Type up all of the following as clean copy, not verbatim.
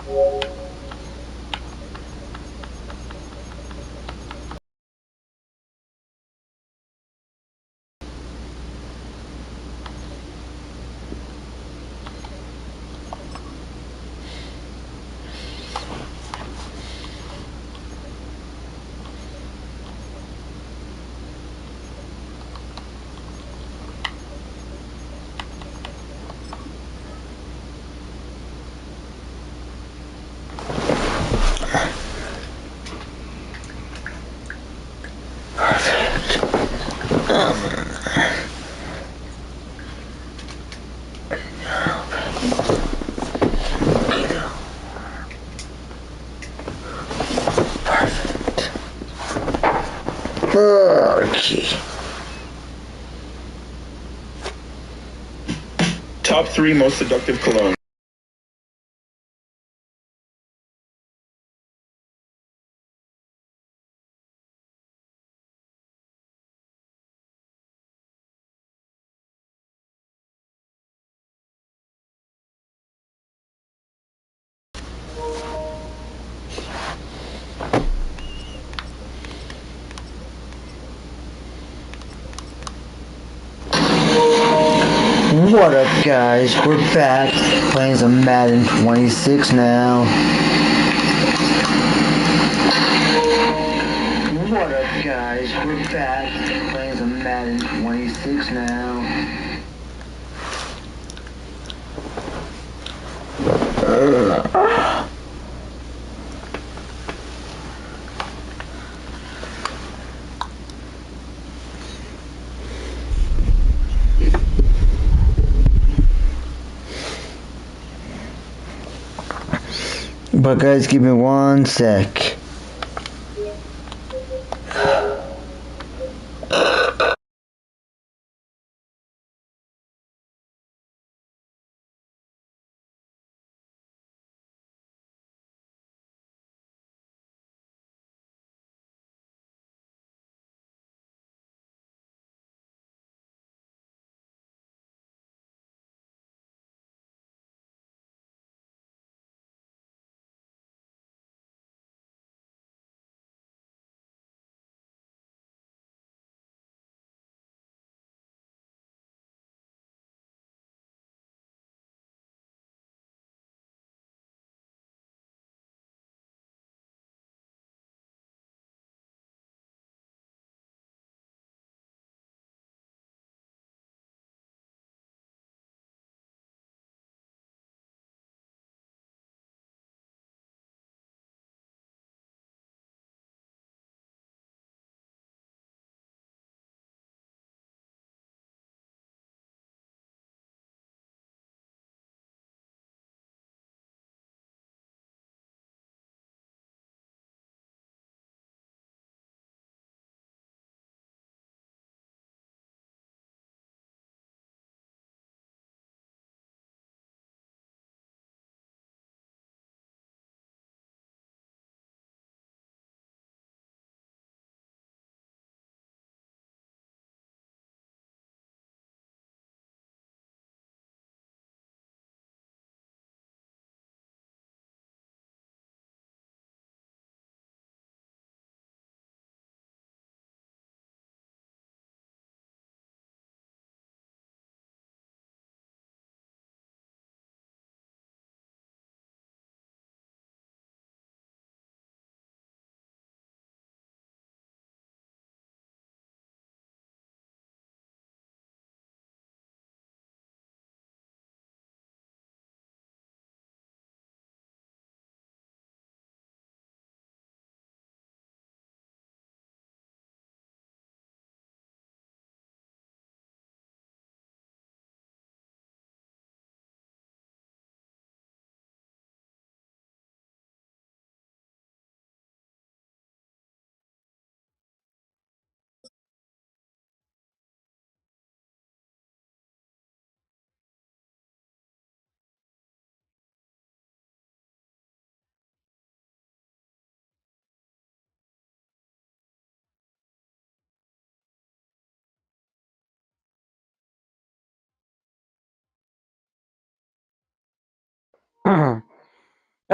Okay. Top 3 most seductive cologne. What up, guys? We're back playing some Madden 26 now. What up, guys? We're back playing some Madden 26 now. But guys, give me one sec.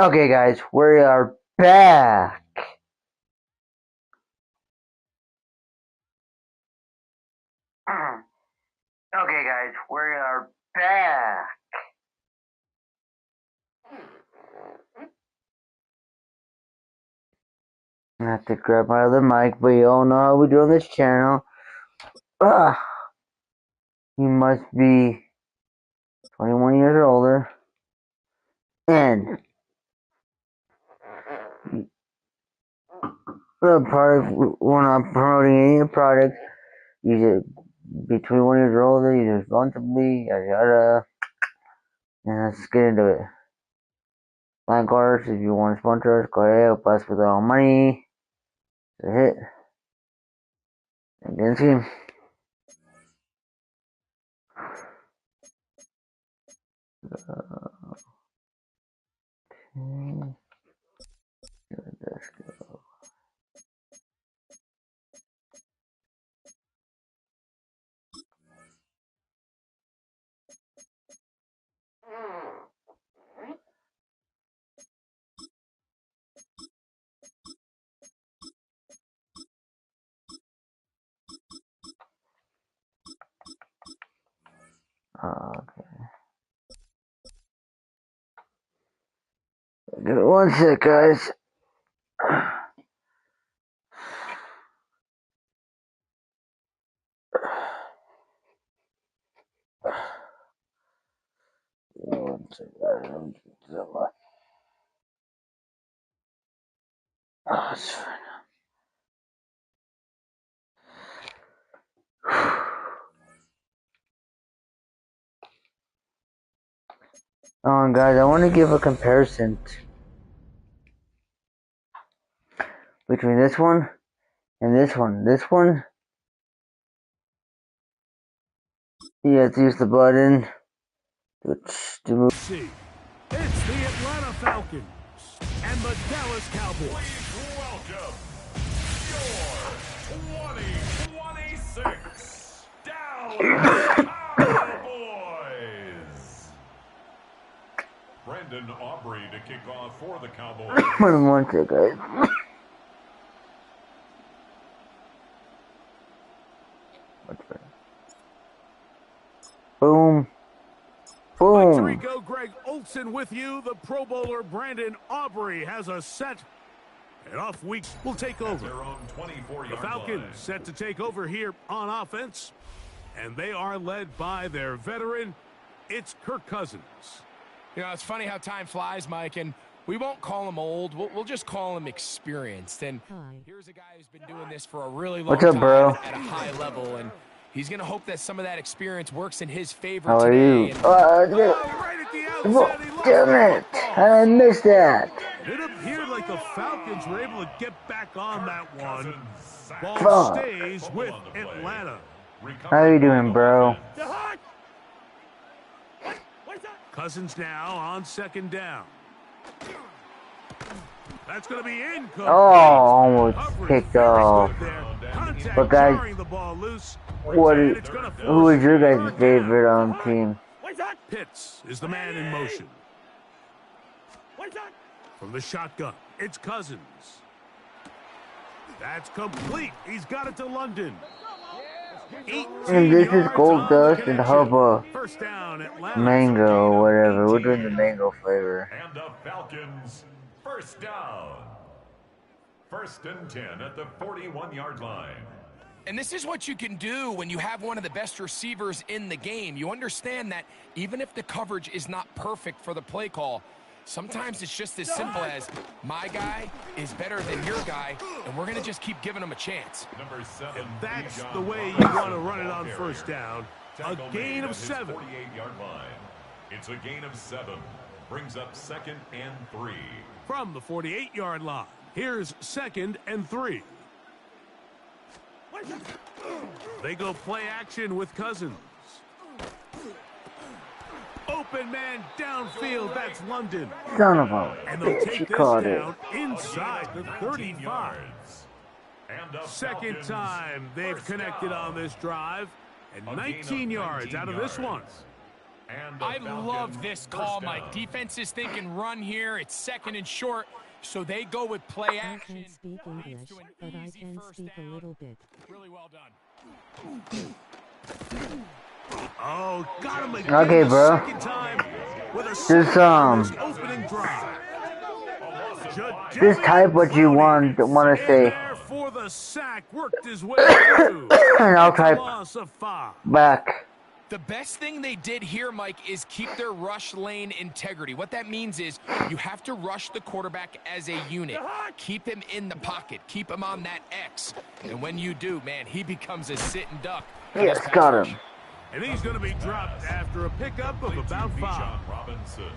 Okay, guys, we are back. Okay, guys, we are back. I have to grab my other mic, but you all know how we do on this channel. You must be 21 years or older. And the product, we're not promoting any product. You should be 21 years or older. You just responsibly, yada yada. And let's get into it. Like ours, if you want to sponsor us, go ahead, help us with our money. Hit. And get the team. Let's go. Okay. Give it 1 sec, guys. One sec, guys. Oh, it's fine. Guys, I want to give a comparison between this one and this one. This one, you have to use the button to move. It's the Atlanta Falcons and the Dallas Cowboys. Please welcome your 2026 Dallas Cowboys. Brendan Aubrey to kick off for the Cowboys. 1 sec, guys. Boom. Boom. Rico Greg Olsen with you. The Pro Bowler Brandon Aubrey has a set. And off week will take over. The Falcons set to take over here on offense. And they are led by their veteran. It's Kirk Cousins. You know, it's funny how time flies, Mike, and we won't call him old. We'll just call him experienced. And here's a guy who's been doing this for a really long time at a high level, and he's going to hope that some of that experience works in his favor How are today. you? Right at the outset, he Damn it! I missed that. It appeared like the Falcons were able to get back on that one. Ball Fuck. stays with Atlanta. How you doing, bro? Cousins now on second down. That's going to be incomplete. Oh, almost Coverage picked very off. good there. Contact But guys, jarring the ball loose. who is your guys' favorite team? Pitts is the man in motion. From the shotgun, it's Cousins. That's complete. He's got it to London. And this is Gold Dust and Hubba First down, Atlanta. Mango, whatever. We're doing the mango flavor. And the Falcons, first down. 1st and 10 at the 41-yard line. And this is what you can do when you have one of the best receivers in the game. You understand that even if the coverage is not perfect for the play call, sometimes it's just as simple as my guy is better than your guy, and we're going to just keep giving him a chance. Number 7. That's the way you want to run it on first down. A gain of 7. 48-yard line. It's a gain of 7. Brings up 2nd and 3. From the 48-yard line, here's 2nd and 3. They go play action with Cousins. Open man downfield, that's London. Son of a And they'll bitch, take you this caught it. down inside the 35. Second time they've connected on this drive, and 19 yards out of this one. And the I Falcons love this call, first Mike. down. Defense is thinking run here. It's second and short, so they go with play I action. can't speak English, but I can speak a little bit. Really well done. Oh, got him again Okay, the bro. second time with a This sack on this opening drive. This type what you want to In say, there for the sack, worked his way through. and I'll It's a type loss of 5. back. The best thing they did here, Mike, is keep their rush lane integrity. What that means is you have to rush the quarterback as a unit. Keep him in the pocket. Keep him on that X. And when you do, man, he becomes a sitting duck. Yes, got him. And he's going to be dropped after a pickup of about 5. Robinson.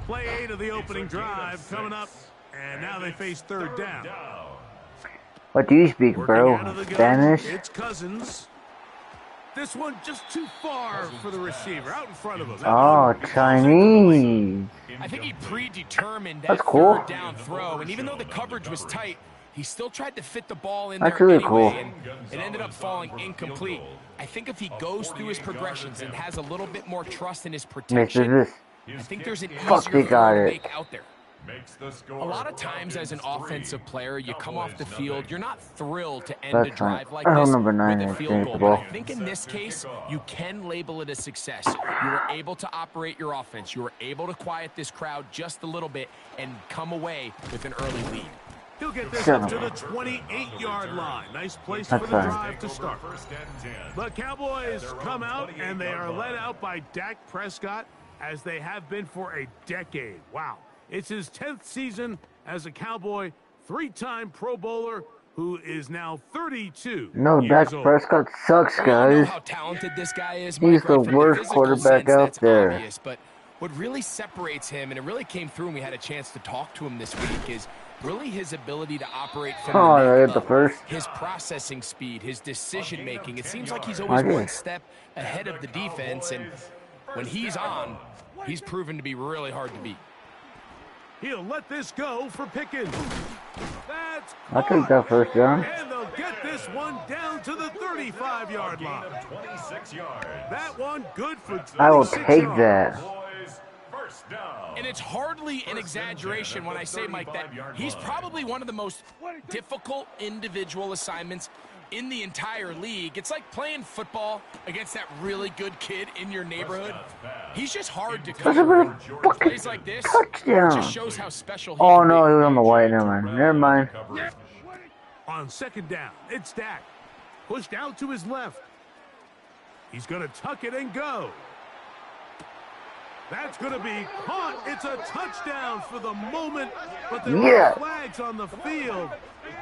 Play 8 of the opening drive coming up, and now they face third down. What do you speak, Working bro? out of the gun, Spanish? it's Cousins. This one just too far for the receiver, out in front of him. That Oh, one becomes Chinese. I think he predetermined that That's cool. third down throw, and even though the coverage was tight, he still tried to fit the ball in That's there really anyway, cool. and it ended up falling incomplete. I think if he goes through his progressions and has a little bit more trust in his Mr. protection, This. I think there's an Fuck, easier they got throw to it. make out there. Makes the score. A lot of times as an offensive player, you come off the field, you're not thrilled to end That's a drive like fine. this Number 9 with a has field changed goal. the But ball. I think in this case, you can label it a success. You were able to operate your offense. You were able to quiet this crowd just a little bit and come away with an early lead. He'll get this up to the 28-yard line. Nice place for the That's fine. drive to start. The Cowboys come out, and they are led out by Dak Prescott, as they have been for a decade. Wow. It's his 10th season as a Cowboy, 3-time Pro Bowler, who is now 32 No, years Dak old. Prescott sucks, We all know guys. how talented this guy is, He's Mike, the right? From worst physical quarterback sense, out that's there. obvious, but what really separates him, and it really came through when we had a chance to talk to him this week, is really his ability to operate from Oh, the I neck got the up. first. His processing speed, his decision making. It seems like he's always I did. one step ahead of the defense, and when he's on, he's proven to be really hard to beat. He'll let this go for Pickens. That's I'll caught. take that first down. And they'll get this one down to the 35-yard line. 26 yards. That one good for 26 I will take yards. that. Boys, first down. And it's hardly an exaggeration when I say, Mike, that he's probably one of the most difficult individual assignments in the entire league. It's like playing football against that really good kid in your neighborhood. He's just hard to That's a cover. real fucking Plays like this touchdown. just shows how special he Oh can no, be. he was on the white. Never mind. Never mind. On second down, it's Dak. Pushed out to his left. He's going to tuck it and go. That's going to be caught. It's a touchdown for the moment, but there Yeah. are flags on the field,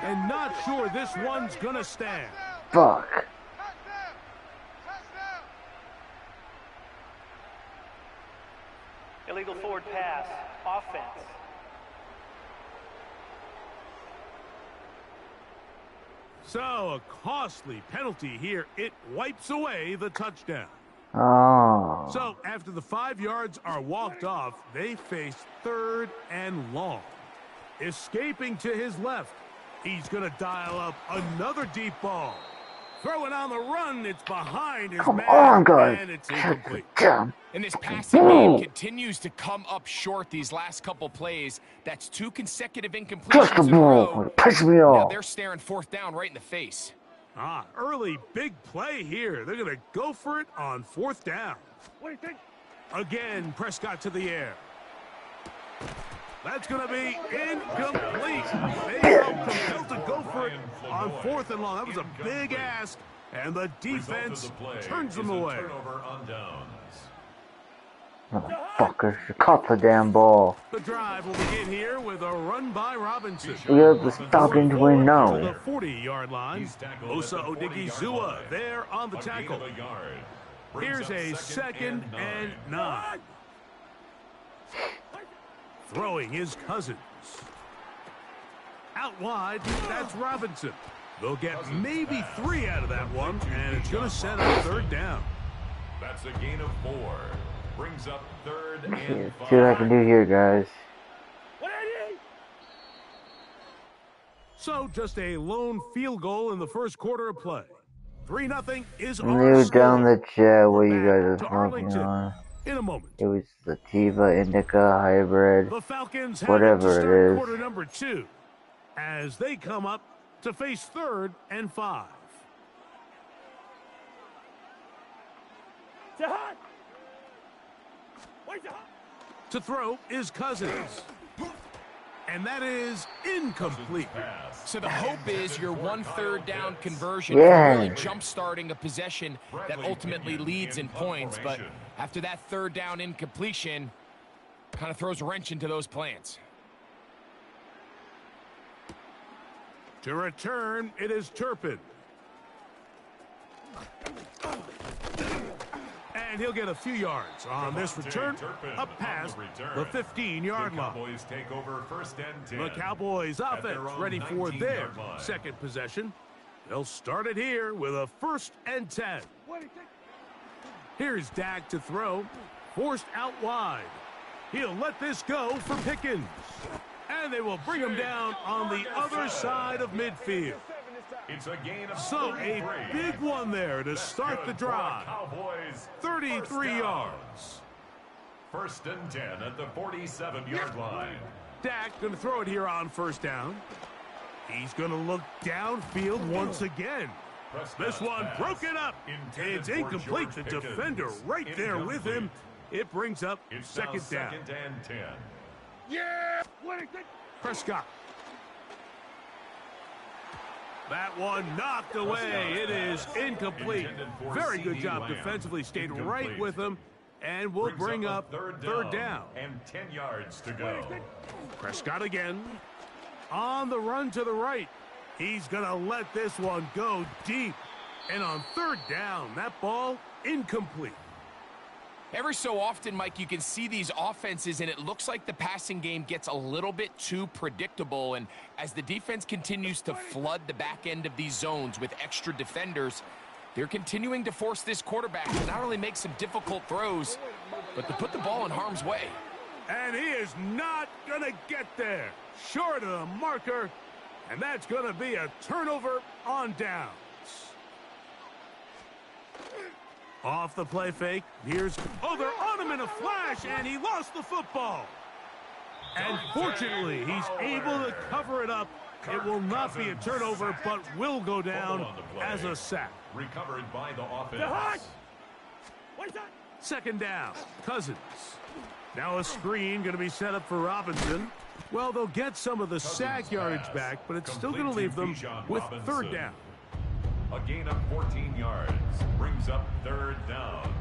and not sure this one's going to stand. Fuck. Illegal forward pass. Offense. So a costly penalty here. It wipes away the touchdown. Oh. So after the 5 yards are walked off, they face third and long. Escaping to his left. He's going to dial up another deep ball. Throwing on the run. It's behind his Come man, on, guys. and it's incomplete. Damn. And this passing game continues to come up short these last couple plays. That's 2 consecutive incompletions Just the in a row. ball. Piss me Now off. they're staring fourth down right in the face. Early big play here. They're going to go for it on fourth down. What do you think? Again, Prescott to the air. That's going to be incomplete. They are compelled to go for it on fourth and long. That was a big ask, and the defense turns them away. Turnover on downs. Motherfucker. She caught the damn ball. The drive will begin here with a run by Robinson. We have the Falcons win To now. the 40-yard line. Osa Odigizua there on the tackle. Here's a second and 9. Throwing his Cousins. Out wide, that's Robinson. They'll get maybe 3 out of that one, and it's going to set up third down. That's a gain of 4. Brings up third and See what I can do here, guys. So just a lone field goal in the first quarter of play. 3-0 is New our down score. the chat what you Back guys to are smoking Arlington. on. in a moment. It was Sativa Indica hybrid, The Falcons have it to whatever start it is. quarter number 2 as they come up to face 3rd and 5. To throw is Cousins. And that is incomplete. So the hope is your 1/3 down conversion Yeah. for really jump-starting a possession that ultimately leads in points. But after that 3rd down incompletion, kind of throws a wrench into those plans. To return, it is Turpin. And he'll get a few yards on this return, up past the 15-yard line. Cowboys take over 1st and 10. The Cowboys offense ready for their second possession. They'll start it here with a 1st and 10. Here's Dak to throw, forced out wide. He'll let this go for Pickens. And they will bring him down on the other side of midfield. It's a gain of So a 33. big one there to start the drive. Cowboys 33 yards. 1st and 10 at the 47-yard line. Dak going to throw it here on 1st down. He's going to look downfield once again. This one broken up. It's incomplete. The defender right there with him. It brings up It's 2nd down. 2nd and 10. Prescott. That one knocked away. It is incomplete. Very good job defensively. Stayed right with him. And will bring up 3rd down. And 10 yards to go. Prescott again. On the run to the right. He's going to let this one go deep. And on 3rd down, that ball incomplete. Every so often, Mike, you can see these offenses, and it looks like the passing game gets a little bit too predictable. And as the defense continues to flood the back end of these zones with extra defenders, they're continuing to force this quarterback to not only make some difficult throws, but to put the ball in harm's way. And he is not going to get there. Short of the marker. And that's going to be a turnover on downs. Off the play fake. Here's, they're on him in a flash, and he lost the football. And fortunately, he's able to cover it up. It will not be a turnover, but will go down as a sack. Recovered by the offense. 2nd down. Cousins. Now a screen going to be set up for Robinson. Well, they'll get some of the sack yardage back, but it's still going to leave them with 3rd down. A gain of 14 yards. Brings up 3rd down.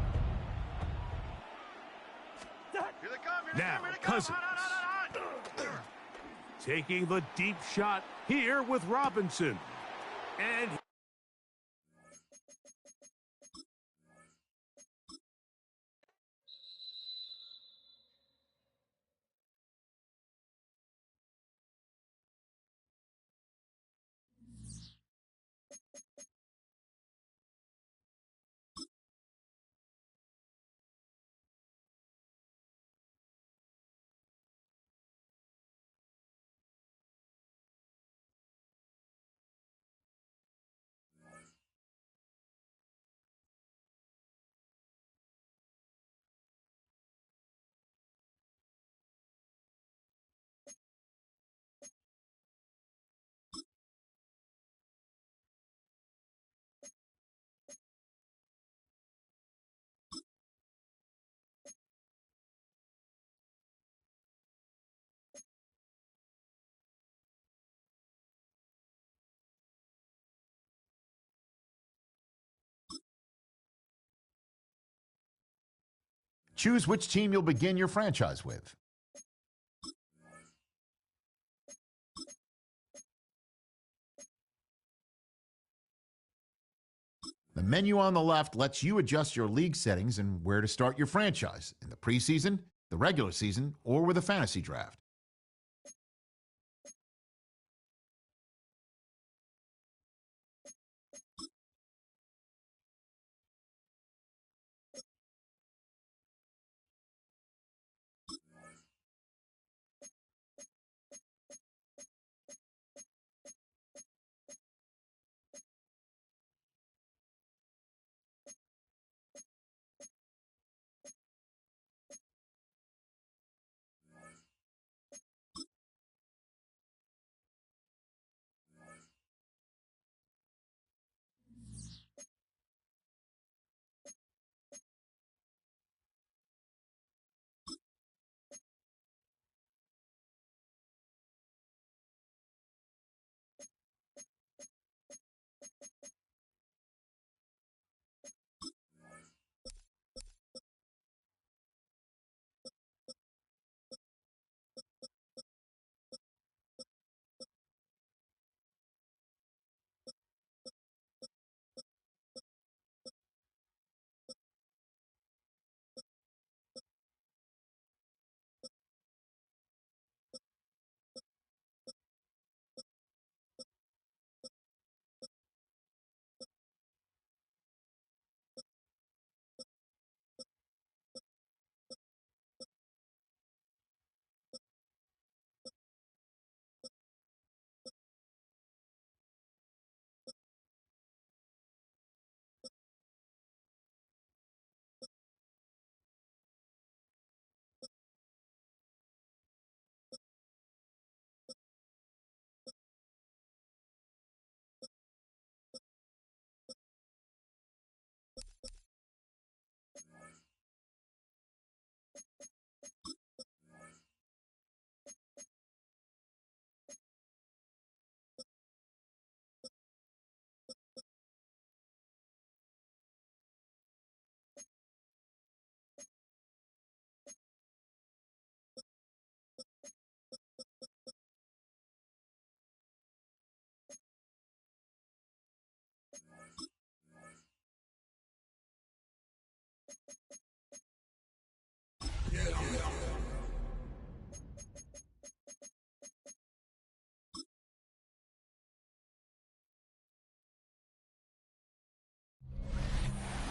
Now, Cousins. Taking the deep shot here with Robinson. And Choose which team you'll begin your franchise with. The menu on the left lets you adjust your league settings and where to start your franchise in the preseason, the regular season, or with a fantasy draft.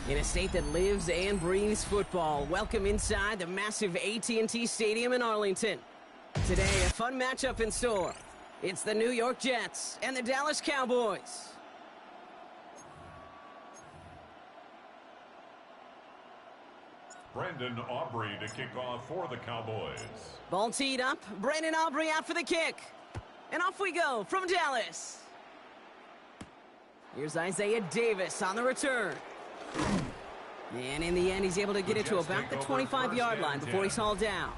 In a state that lives and breathes football, welcome inside the massive AT&T Stadium in Arlington. Today, a fun matchup in store. It's the New York Jets and the Dallas Cowboys. Brandon Aubrey to kick off for the Cowboys. Ball teed up. Brandon Aubrey out for the kick. And off we go from Dallas. Here's Isaiah Davis on the return. And in the end, he's able to get it to about the 25-yard line before he's hauled down.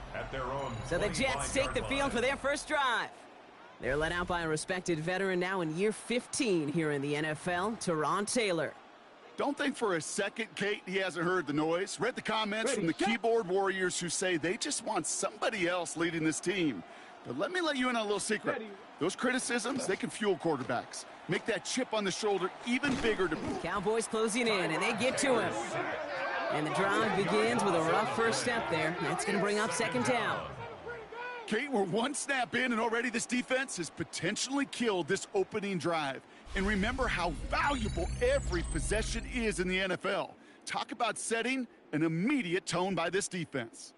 So the Jets take the field for their first drive. They're led out by a respected veteran now in year 15 here in the NFL, Teron Taylor. Don't think for a second, Kate, he hasn't heard the noise. Read the comments from the keyboard warriors who say they just want somebody else leading this team. But let me let you in on a little secret. Those criticisms, they can fuel quarterbacks. Make that chip on the shoulder even bigger. Cowboys closing in, and they get to him. And the drive begins with a rough first step there. That's going to bring up second down. Kate, we're one snap in, and already this defense has potentially killed this opening drive. And remember how valuable every possession is in the NFL. Talk about setting an immediate tone by this defense.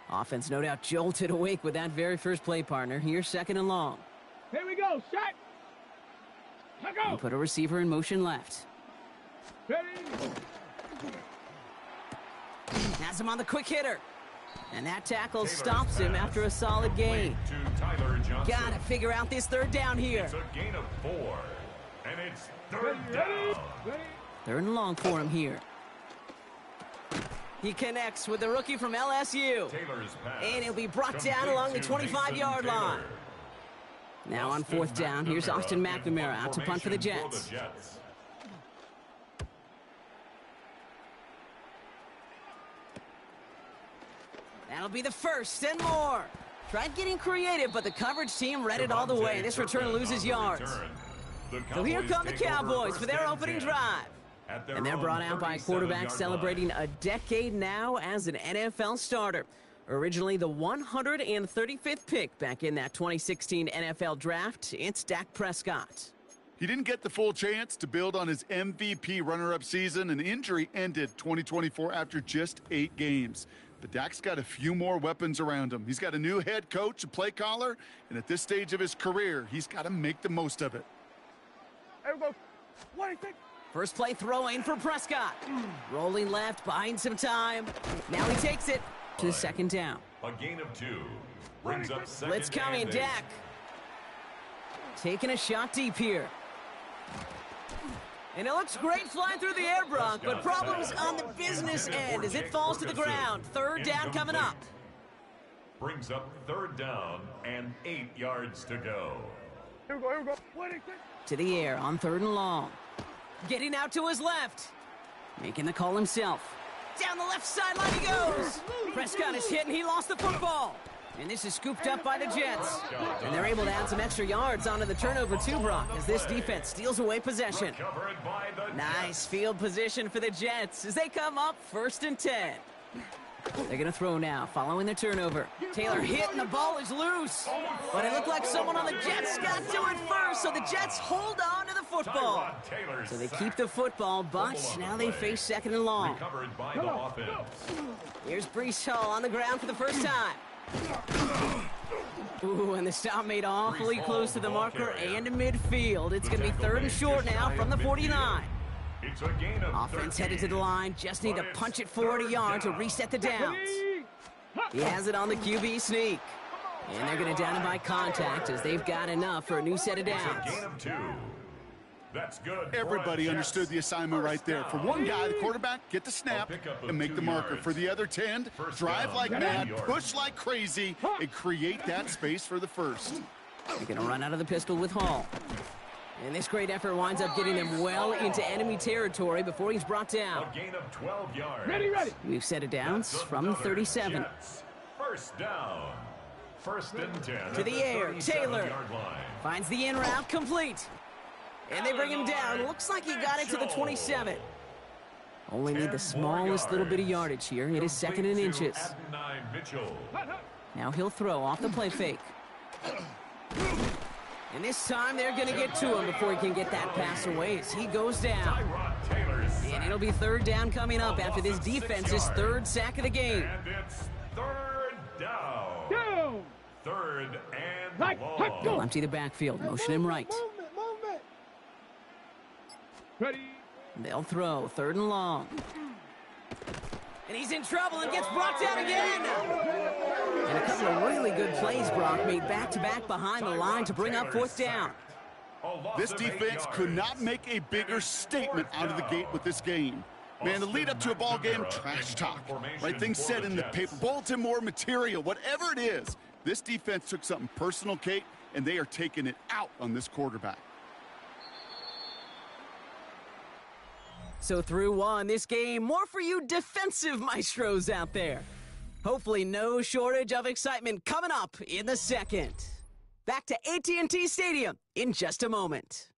Offense no doubt jolted awake with that very first play, partner. Here's second and long. Here we go, shot. Let go. And put a receiver in motion left. Ready. Has him on the quick hitter. And that tackle stops him after a solid gain. Gotta figure out this third down here. It's a gain of 4. And it's third down. Third and long for him here. He connects with the rookie from LSU. And he'll be brought down along the 25-yard line. Now on fourth down, here's Austin McNamara out to punt for the Jets. That'll be the first and more. Tried getting creative, but the coverage team read it all the way. This return loses yards. So here come the Cowboys for their opening drive. And they're brought out by a quarterback celebrating a decade now as an NFL starter. Originally the 135th pick back in that 2016 NFL draft, it's Dak Prescott. He didn't get the full chance to build on his MVP runner-up season. An injury ended 2024 after just 8 games. But Dak's got a few more weapons around him. He's got a new head coach, a play caller, and at this stage of his career, he's got to make the most of it. There we go. What do you think? First play throwing for Prescott. Rolling left, buying some time. Now he takes it to second down. A gain of 2. Brings up second. Blitz coming, Dak. Taking a shot deep here. And it looks great flying through the air, Brock, but problems on the business end as it falls to the ground. Third down coming up. Brings up third down and 8 yards to go. Here we go, here we go. What do you think? To the air on third and long. Getting out to his left. Making the call himself. Down the left sideline he goes. Prescott is hit and he lost the football. And this is scooped up by the Jets. And they're able to add some extra yards onto the turnover too, Brock, as this defense steals away possession. Nice field position for the Jets as they come up first and 10. They're going to throw now, following the turnover. Taylor hit and the ball is loose. But it looked like someone on the Jets got to it first, so the Jets hold on to the football. So they keep the football, but now they face second and long. Here's Breece Hall on the ground for the first time. Ooh, and the stop made awfully close to the marker and midfield. It's going to be third and short now from the 49. It's a gain of Offense headed to the line. Just need to punch it forward a yard to reset the downs. He has it on the QB sneak. And they're going to down him by contact as they've got enough for a new set of downs. Gain of 2. That's good. Everybody understood the assignment right there. For one guy, the quarterback, get the snap and make the marker. For the other 10, drive like mad, push like crazy, and create that space for the first. They're going to run out of the pistol with Hall. And this great effort winds up getting them well into enemy territory before he's brought down. A gain of 12 yards. Ready. We've set it downs from the 37. Jets. First down. First and 10. To the air, Taylor finds the in route complete. And they bring him down. Looks like he got it to the 27. Only need the smallest little bit of yardage here. It is second and inches. Now he'll throw off the play fake. And this time they're going to get to him before he can get that pass away as he goes down. And it'll be third down coming up after this defense's third sack of the game. And it's third down. Third and long. They'll empty the backfield, motion him right. Movement. Ready. They'll throw, third and long. And he's in trouble and gets brought down again. And a couple of really good plays, Brock, made back-to-back behind the line to bring up fourth down. This defense could not make a bigger statement out of the gate with this game. Man, the lead up to a ball game, trash talk. Right things said in the paper, bulletin board material, whatever it is. This defense took something personal, Kate, and they are taking it out on this quarterback. So through one, this game, more for you defensive maestros out there. Hopefully no shortage of excitement coming up in the second. Back to AT&T Stadium in just a moment.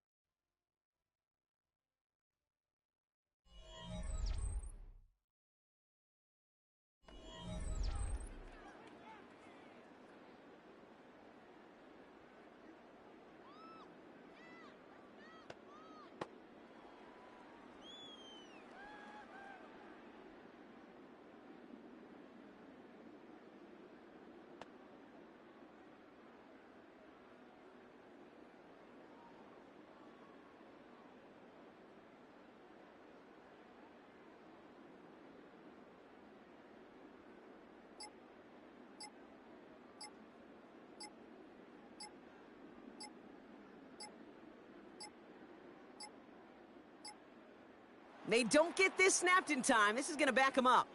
They don't get this snapped in time. This is going to back them up.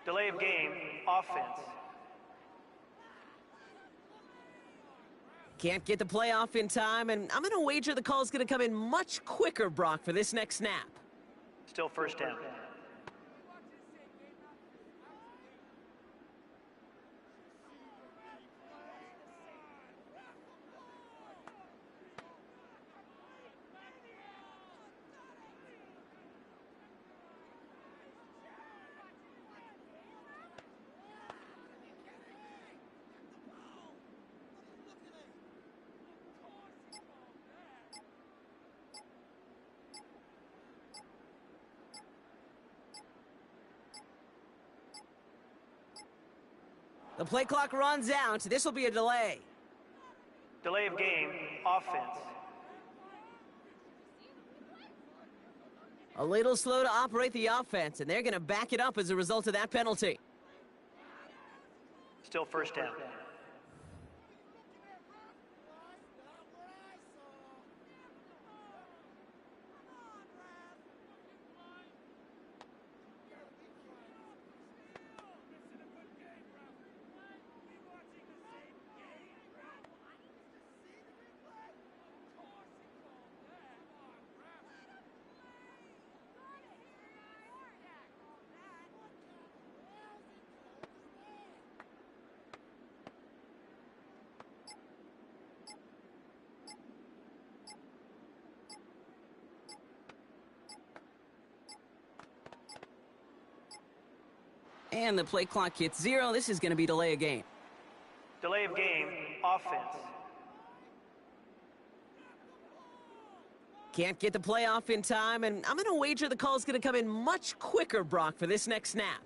Delay of game, offense. Can't get the play off in time, and I'm going to wager the call is going to come in much quicker, Brock, for this next snap. Still first down. The play clock runs out. This will be a delay. Delay of game, offense. A little slow to operate the offense, and they're going to back it up as a result of that penalty. Still first down. And the play clock hits 0. This is going to be delay of game. Delay of game, offense. Can't get the play off in time, and I'm going to wager the call is going to come in much quicker, Brock, for this next snap.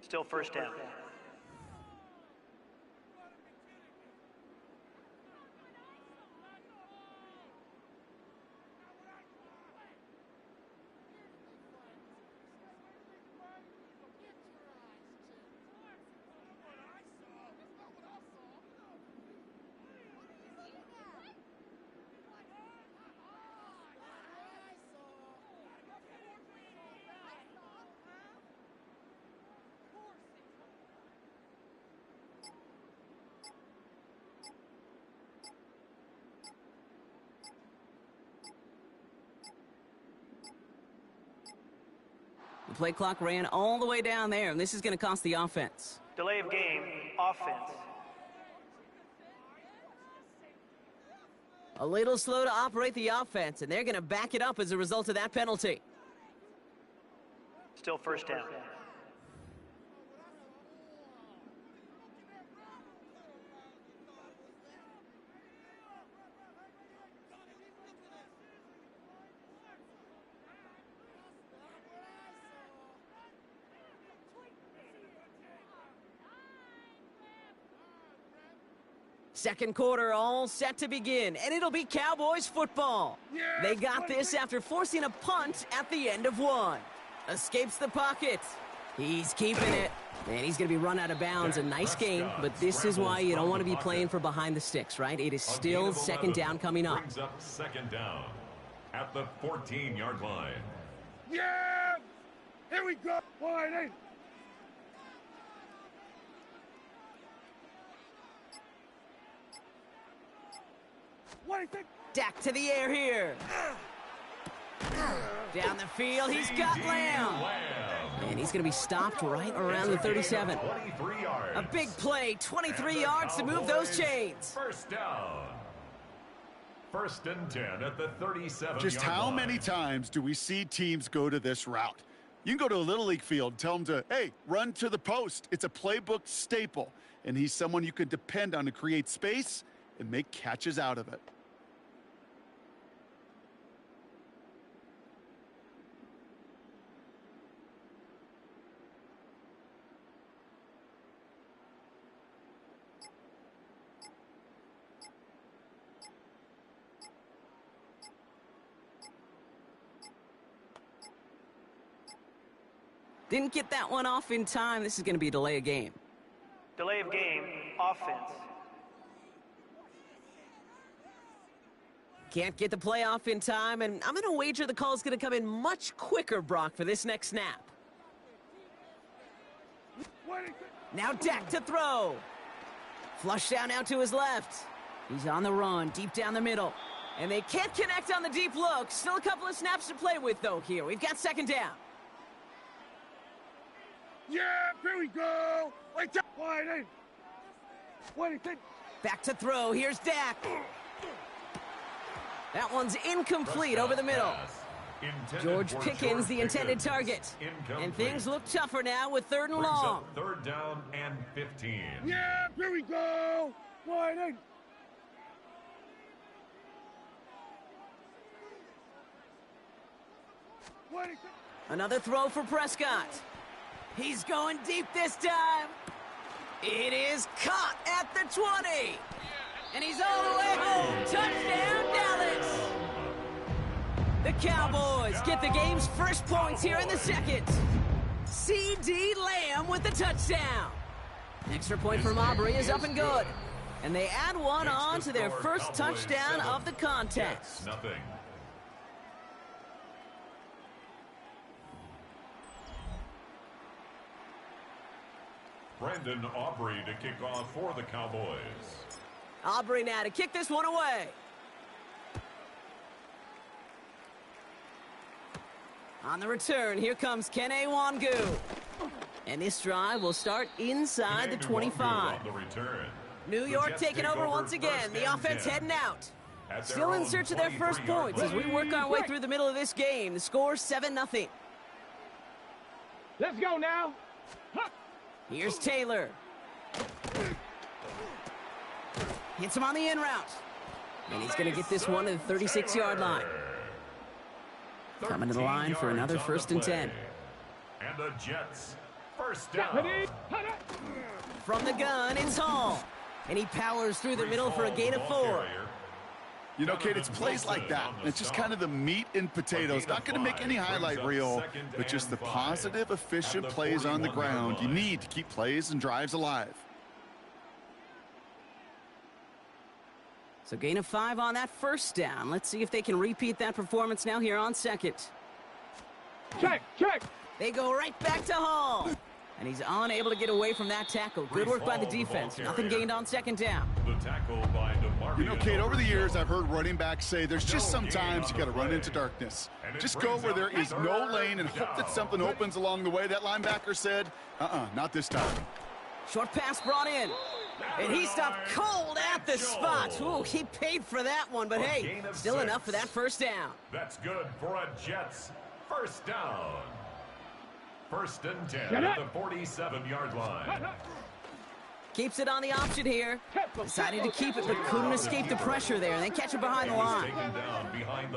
Still first down. The play clock ran all the way down there, and this is going to cost the offense. Delay of game, offense. A little slow to operate the offense, and they're going to back it up as a result of that penalty. Still first down. Second quarter all set to begin, and it'll be Cowboys football. They got this after forcing a punt at the end of one. Escapes the pocket. He's keeping it. And he's going to be run out of bounds. A nice game, but this is why you don't want to be playing for behind the sticks, right? It is still second down coming up. Brings up second down at the 14-yard line. Yeah! Here we go! Wide in! What do you think? Dak to the air here. Down the field, he's got Lamb. And he's going to be stopped right around the 37. A big play, 23 yards to move those chains. First down. First and 10 at the 37. Just how many times do we see teams go to this route? You can go to a Little League field, tell them to, hey, run to the post. It's a playbook staple, and he's someone you can depend on to create space and make catches out of it. Didn't get that one off in time. This is going to be a delay of game. Delay of game, offense. Can't get the play off in time, and I'm going to wager the call is going to come in much quicker, Brock, for this next snap. Now Dak to throw. Flush down out to his left. He's on the run, deep down the middle. And they can't connect on the deep look. Still a couple of snaps to play with, though, here. We've got second down. Yeah, here we go! Wait, wide in! What do you think? Back to throw, here's Dak. That one's incomplete over the middle. George Pickens, the intended target. And things look tougher now with third and long. Third down and 15. Yeah, here we go! Wide in! What do you think? Another throw for Prescott. He's going deep this time. It is caught at the 20. And he's all the way home. Touchdown, Dallas. The Cowboys get the game's first points here in the second. C.D. Lamb with the touchdown. Extra point from Aubrey is up and good. And they add one on to their first touchdown of the contest. Nothing. Brandon Aubrey to kick off for the Cowboys. Aubrey now to kick this one away. On the return, here comes Kene Wangu. And this drive will start inside the 25. New York taking over once again. The offense heading out. Still in search of their first points as we work our way through the middle of this game. The score 7-0. Let's go now! Here's Taylor. Hits him on the in route. And he's going to get this one to the 36-yard line. Coming to the line for another first and 10. And the Jets, first down. From the gun, it's Hall. And he powers through the middle for a gain of 4. You know, Kate, it's plays like that. It's just kind of the meat and potatoes. Not going to make any highlight reel, but just the positive, efficient plays on the ground you need to keep plays and drives alive. So gain of 5 on that first down. Let's see if they can repeat that performance now here on second. Check, check. They go right back to Hall. And he's unable to get away from that tackle. Good work by the defense. Nothing gained on second down. The tackle by DeMarcus. You know, Kate, over the years, I've heard running backs say there's just sometimes you got to run into darkness. Just go where there is no lane and hope that something opens along the way. That linebacker said, not this time. Short pass brought in. And he stopped cold at the spot. Ooh, he paid for that one, but hey, still enough for that first down. That's good for a Jets first down. First and 10 at the 47-yard line. Keeps it on the option here. Decided to keep it, but couldn't escape the pressure there. And they catch it behind the line.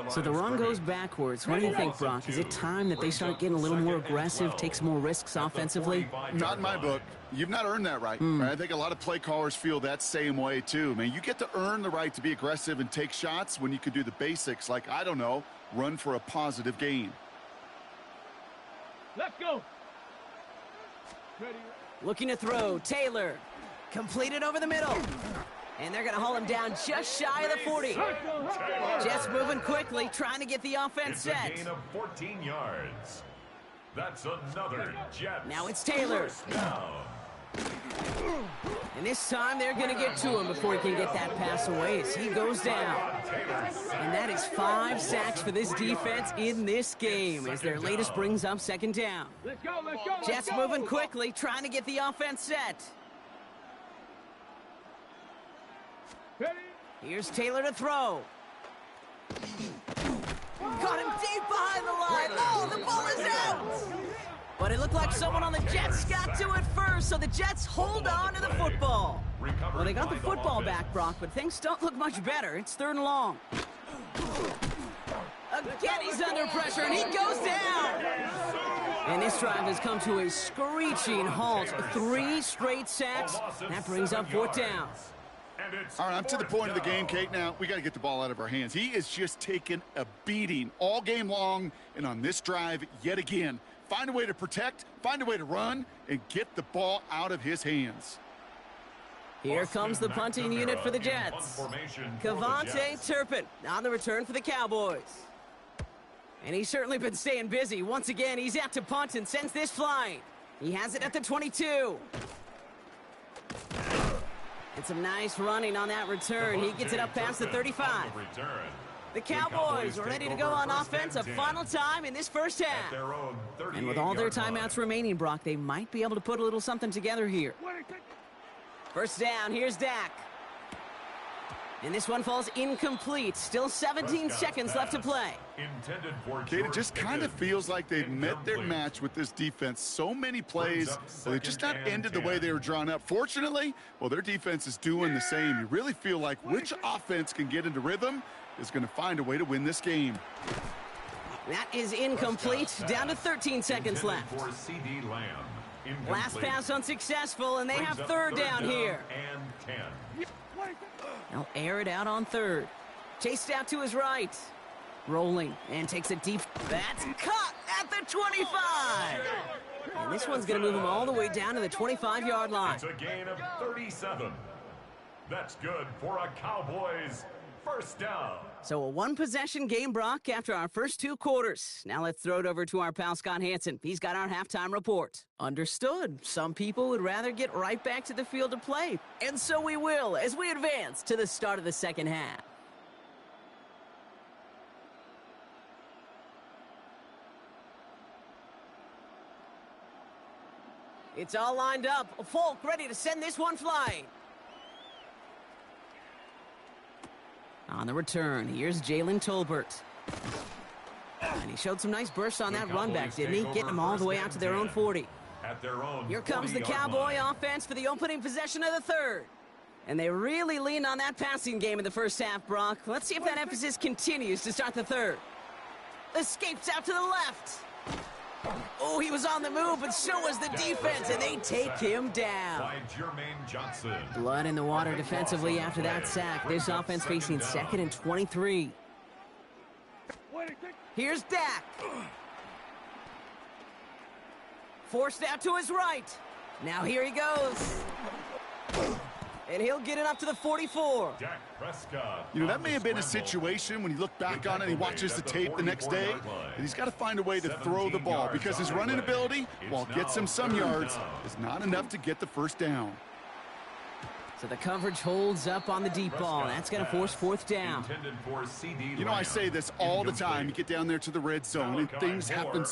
So the run goes backwards. What do you think, Brock? Is it time that they start getting a little more aggressive, take some more risks offensively? Not in my book. You've not earned that right. I think a lot of play callers feel that same way, too. Man, you get to earn the right to be aggressive and take shots when you could do the basics, like, I don't know, run for a positive gain. Let's go. Looking to throw. Taylor. Completed over the middle. And they're going to haul him down just shy of the 40. Jets moving quickly, trying to get the offense set. It's a gain of 14 yards. That's another Jets. Now it's Taylor. And this time they're going to get to him before he can get that pass away as he goes down. And that is 5 sacks for this defense in this game as their latest brings up second down. Let's go, let's go. Jets moving quickly, trying to get the offense set. Here's Taylor to throw. Got him deep behind the line. Oh, the ball is out. But it looked like someone on the Jets got to it first, so the Jets hold on to the football. Well, they got the football back, Brock, but things don't look much better. It's 3rd and long. Again, he's under pressure, and he goes down. And this drive has come to a screeching halt. 3 straight sacks. That brings up 4th down. All right, I'm to the point of the game, Kate. Now, we got to get the ball out of our hands. He is just taking a beating all game long, and on this drive, yet again, find a way to protect, find a way to run, and get the ball out of his hands. Here comes the punting unit for the Jets. Cavante Turpin on the return for the Cowboys. And he's certainly been staying busy. Once again, he's out to punt and sends this flying. He has it at the 22. And some nice running on that return. He gets it up past the 35. The Cowboys are ready to go on offense a final time in this first half. And with all their timeouts remaining, Brock, they might be able to put a little something together here. First down, here's Dak. And this one falls incomplete. Still 17 seconds left to play. Kate, it just kind of feels like they've met their match with this defense. So many plays, they just not ended the way they were drawn up. Fortunately, well, their defense is doing the same. You really feel like which offense can get into rhythm is going to find a way to win this game. That is incomplete. Down to 13 seconds left. Last pass unsuccessful, and they have 3rd down here. They'll air it out on 3rd. Chased out to his right. Rolling and takes a deep. That's cut at the 25. And this one's going to move him all the way down to the 25-yard line. It's a gain of 37. That's good for a Cowboys first down. So a 1-possession game, Brock, after our first 2 quarters. Now let's throw it over to our pal Scott Hansen. He's got our halftime report. Understood. Some people would rather get right back to the field to play. And so we will as we advance to the start of the second half. It's all lined up. Folk ready to send this one flying. On the return, here's Jalen Tolbert. And he showed some nice bursts on that run back, didn't he? Getting them all the way out to their own 40. Here comes the Cowboy offense for the opening possession of the 3rd. And they really leaned on that passing game in the first half, Brock. Let's see if that emphasis continues to start the 3rd. Escapes out to the left. Oh, he was on the move, but so was the defense, and they take him down. Blood in the water defensively after that sack. This offense facing 2nd and 23. Here's Dak. Forced out to his right. Now here he goes. And he'll get it up to the 44. You know, that may have been a situation when you look back on it and he watches the tape the next day, that he's got to find a way to throw the ball because his running ability, while it gets him some yards, is not enough to get the first down. So the coverage holds up on the deep ball. That's going to force 4th down. You know, I say this all the time. You get down there to the red zone and things happen